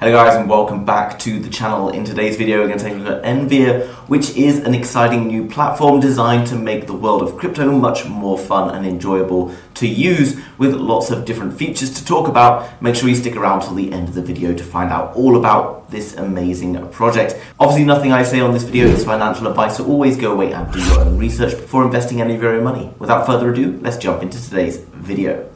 Hello guys and welcome back to the channel. In today's video we're going to take a look at NVIR, which is an exciting new platform designed to make the world of crypto much more fun and enjoyable to use, with lots of different features to talk about. Make sure you stick around till the end of the video to find out all about this amazing project. Obviously nothing I say on this video is financial advice, so always go away and do your own research before investing any of your own money. Without further ado, let's jump into today's video.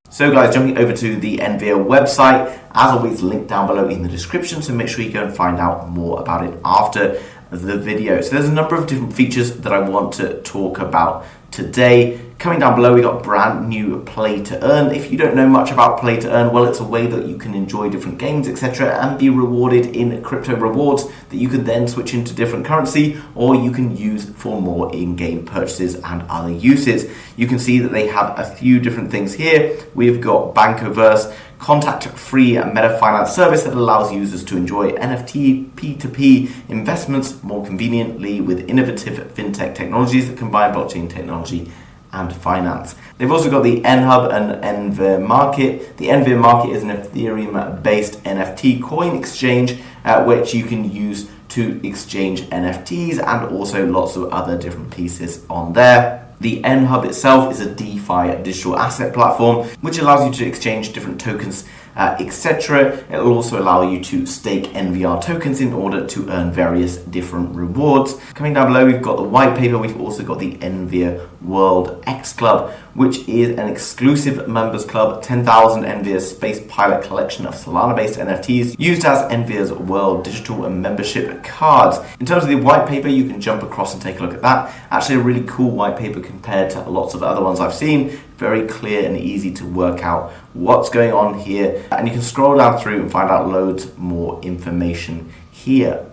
So guys, jumping over to the NVIR website, as always linked down below in the description, so make sure you go and find out more about it after the video. So there's a number of different features that I want to talk about today. Coming down below, we got brand new play to earn. If you don't know much about play to earn, well, it's a way that you can enjoy different games, etc., and be rewarded in crypto rewards that you can then switch into different currency, or you can use for more in-game purchases and other uses. You can see that they have a few different things here. We've got Bankoverse, contact-free meta finance service that allows users to enjoy NFT P2P investments more conveniently with innovative fintech technologies that combine blockchain technology and finance. They've also got the NHub and NVIR Market. The NVIR Market is an Ethereum-based NFT coin exchange which you can use to exchange NFTs and also lots of other different pieces on there. The NHub itself is a DeFi digital asset platform which allows you to exchange different tokens, etc. It will also allow you to stake NVIR tokens in order to earn various different rewards. Coming down below, we've got the white paper. We've also got the NVIR World X Club, which is an exclusive members club, 10,000 NVIR Space Pilot collection of Solana-based NFTs used as NVIR's World Digital membership cards. In terms of the white paper, you can jump across and take a look at that. Actually, a really cool white paper compared to lots of other ones I've seen. Very clear and easy to work out what's going on here, and you can scroll down through and find out loads more information here.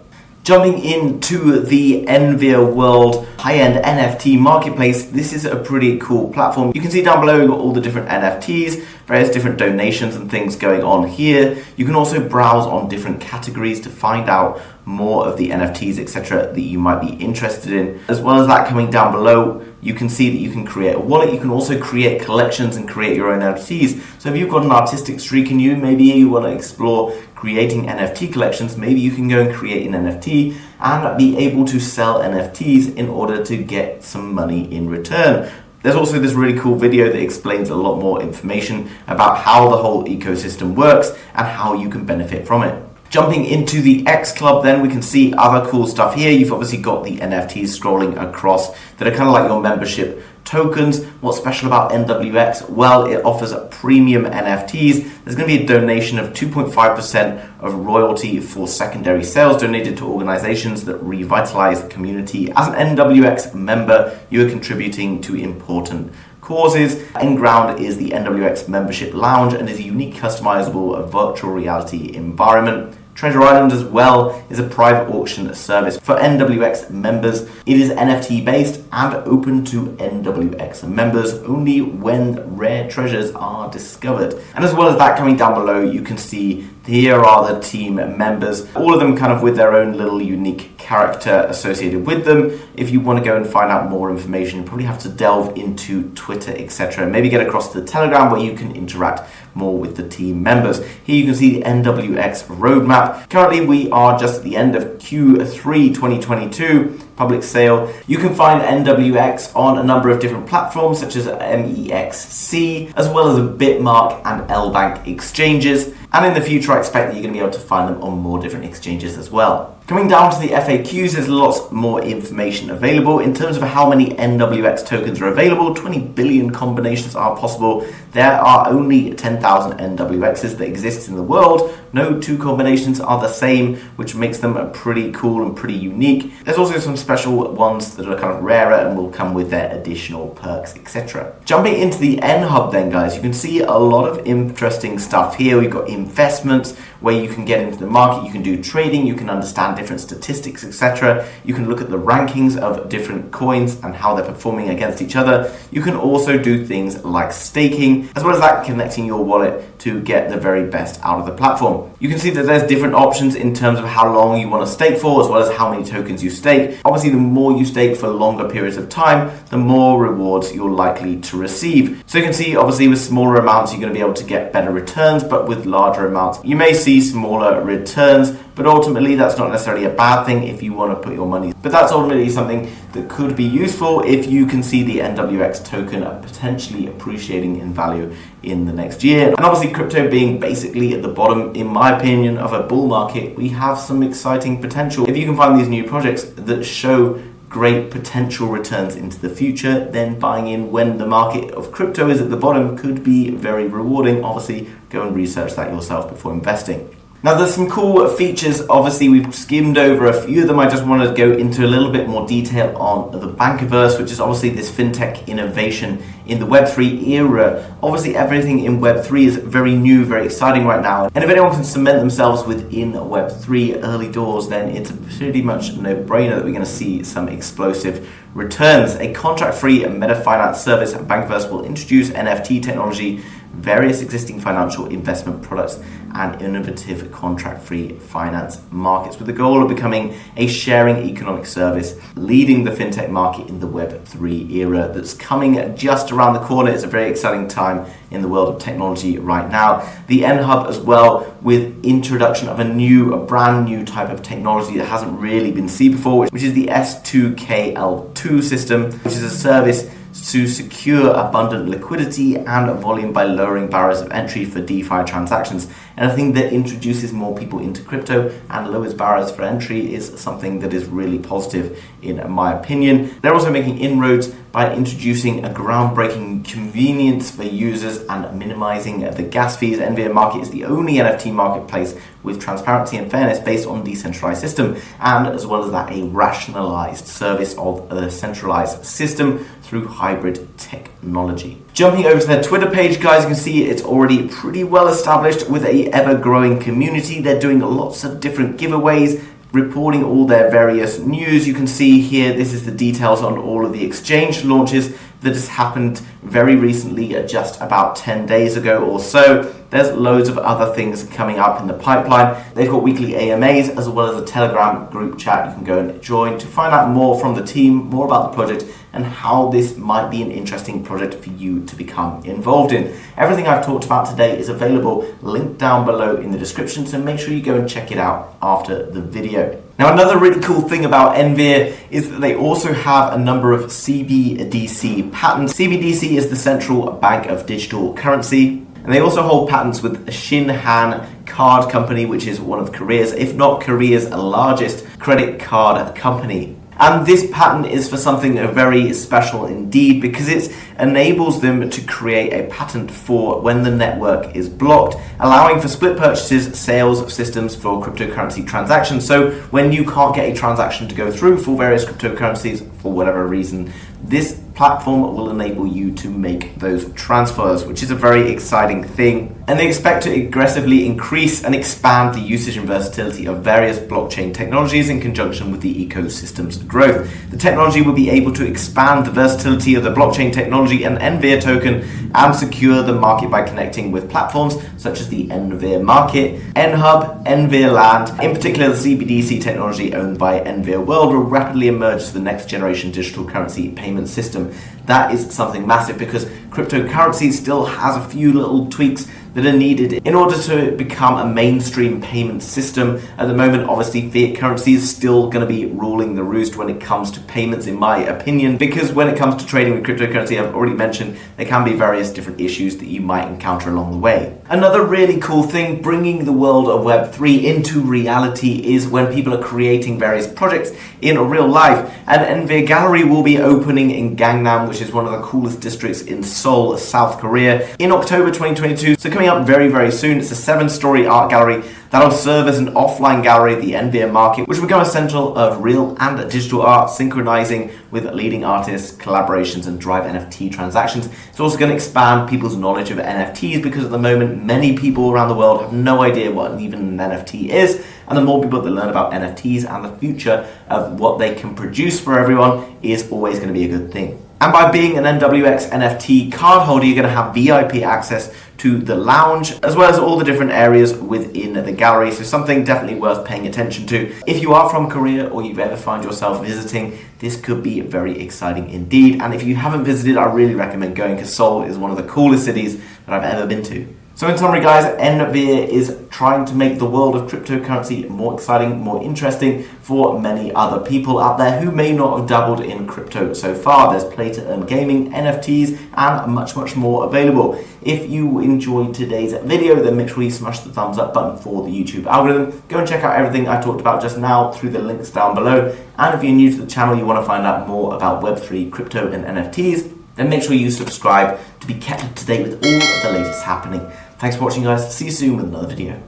Jumping into the NVIR World high-end NFT marketplace, this is a pretty cool platform. You can see down below we've got all the different NFTs, various different donations and things going on here. You can also browse on different categories to find out more of the NFTs, etc., that you might be interested in. As well as that, coming down below, you can see that you can create a wallet. You can also create collections and create your own NFTs. So if you've got an artistic streak in you, maybe you want to explore creating NFT collections, maybe you can go and create an NFT and be able to sell NFTs in order to get some money in return. There's also this really cool video that explains a lot more information about how the whole ecosystem works and how you can benefit from it. Jumping into the X Club, then we can see other cool stuff here. You've obviously got the NFTs scrolling across that are kind of like your membership tokens. What's special about NWX? Well, it offers premium NFTs. There's going to be a donation of 2.5% of royalty for secondary sales donated to organizations that revitalize the community. As an NWX member, you are contributing to important causes. Nground is the NWX membership lounge and is a unique customizable virtual reality environment. Treasure Island as well is a private auction service for NWX members. It is NFT based and open to NWX members only when rare treasures are discovered. And as well as that, coming down below, you can see here are the team members, all of them kind of with their own little unique character associated with them. If you want to go and find out more information, you probably have to delve into Twitter, etc. Maybe get across to the Telegram where you can interact more with the team members. Here you can see the NWX roadmap. Currently we are just at the end of Q3 2022 public sale. You can find NWX on a number of different platforms such as MEXC, as well as Bitmark and LBank exchanges. And in the future, I expect that you're going to be able to find them on more different exchanges as well. Coming down to the FAQs, there's lots more information available. In terms of how many NWX tokens are available, 20 billion combinations are possible. There are only 10,000 NWXs that exist in the world. No two combinations are the same, which makes them pretty cool and pretty unique. There's also some special ones that are kind of rarer and will come with their additional perks, etc. Jumping into the NHub then, guys, you can see a lot of interesting stuff here. We've got investments where you can get into the market, you can do trading, you can understand understand different statistics, etc. You can look at the rankings of different coins and how they're performing against each other. You can also do things like staking, as well as that connecting your wallet to get the very best out of the platform. You can see that there's different options in terms of how long you want to stake for, as well as how many tokens you stake. Obviously, the more you stake for longer periods of time, the more rewards you're likely to receive. So you can see, obviously, with smaller amounts, you're going to be able to get better returns, but with larger amounts, you may see smaller returns. But ultimately, that's not necessarily a bad thing if you want to put your money. But that's ultimately something that could be useful if you can see the NWX token potentially appreciating in value in the next year. And obviously, crypto being basically at the bottom, in my opinion, of a bull market, we have some exciting potential. If you can find these new projects that show great potential returns into the future, then buying in when the market of crypto is at the bottom could be very rewarding. Obviously, go and research that yourself before investing. Now, there's some cool features. Obviously, we've skimmed over a few of them. I just wanted to go into a little bit more detail on the Bankiverse, which is obviously this fintech innovation in the Web3 era. Obviously, everything in Web3 is very new, very exciting right now. And if anyone can cement themselves within Web3 early doors, then it's pretty much a no-brainer that we're going to see some explosive returns. A contract-free meta finance service, Bankiverse will introduce NFT technology, various existing financial investment products, and innovative contract-free finance markets, with the goal of becoming a sharing economic service, leading the fintech market in the Web3 era that's coming just around the corner. It's a very exciting time in the world of technology right now. The NHub as well, with introduction of a brand new type of technology that hasn't really been seen before, which is the S2KL2 system, which is a service to secure abundant liquidity and volume by lowering barriers of entry for DeFi transactions. Anything that introduces more people into crypto and lowers barriers for entry is something that is really positive in my opinion. They're also making inroads by introducing a groundbreaking convenience for users and minimizing the gas fees. NVIR Market is the only NFT marketplace with transparency and fairness based on a decentralized system, and as well as that, a rationalized service of a centralized system through hybrid technology. Jumping over to their Twitter page, guys, you can see it's already pretty well established with a ever-growing community. They're doing lots of different giveaways, reporting all their various news. You can see here, this is the details on all of the exchange launches that has happened very recently, just about 10 days ago or so. There's loads of other things coming up in the pipeline. They've got weekly AMAs as well as a Telegram group chat you can go and join to find out more from the team, more about the project, and how this might be an interesting project for you to become involved in. Everything I've talked about today is available, linked down below in the description, so make sure you go and check it out after the video. Now, another really cool thing about NVIR is that they also have a number of CBDC patents. CBDC is the central bank of digital currency. And they also hold patents with Shinhan Card Company, which is one of Korea's, if not Korea's largest credit card company. And this patent is for something very special indeed, because it enables them to create a patent for when the network is blocked, allowing for split purchases, sales of systems for cryptocurrency transactions. So when you can't get a transaction to go through for various cryptocurrencies for whatever reason, this platform will enable you to make those transfers, which is a very exciting thing. And they expect to aggressively increase and expand the usage and versatility of various blockchain technologies in conjunction with the ecosystem's growth. The technology will be able to expand the versatility of the blockchain technology and NVIR token and secure the market by connecting with platforms such as the NVIR Market, NHub, NVIR Land. In particular, the CBDC technology owned by Nvirworld will rapidly emerge as the next generation digital currency payment system. That is something massive, because cryptocurrency still has a few little tweaks that are needed in order to become a mainstream payment system. At the moment, obviously, fiat currency is still going to be ruling the roost when it comes to payments, in my opinion, because when it comes to trading with cryptocurrency, I've already mentioned, there can be various different issues that you might encounter along the way. Another really cool thing, bringing the world of Web3 into reality, is when people are creating various projects in real life. And NVIR Gallery will be opening in Gangnam, which is one of the coolest districts in Seoul, South Korea, in October 2022. So coming up very, very soon, it's a 7-story art gallery that'll serve as an offline gallery, the NVIR Market, which will become a central of real and digital art, synchronizing with leading artists, collaborations, and drive NFT transactions. It's also going to expand people's knowledge of NFTs, because at the moment, many people around the world have no idea what even an NFT is. and the more people that learn about NFTs and the future of what they can produce for everyone is always going to be a good thing. And by being an NWX NFT card holder, you're going to have VIP access to the lounge, as well as all the different areas within the gallery. So something definitely worth paying attention to. If you are from Korea or you've ever find yourself visiting, this could be very exciting indeed. And if you haven't visited, I really recommend going, because Seoul is one of the coolest cities that I've ever been to. So in summary, guys, NVIR is trying to make the world of cryptocurrency more exciting, more interesting for many other people out there who may not have dabbled in crypto so far. There's play to earn gaming, NFTs, and much more available. If you enjoyed today's video, then make sure you smash the thumbs up button for the YouTube algorithm. Go and check out everything I talked about just now through the links down below. And if you're new to the channel, you want to find out more about Web3, crypto, and NFTs, then make sure you subscribe to be kept up to date with all of the latest happening. Thanks for watching, guys. See you soon with another video.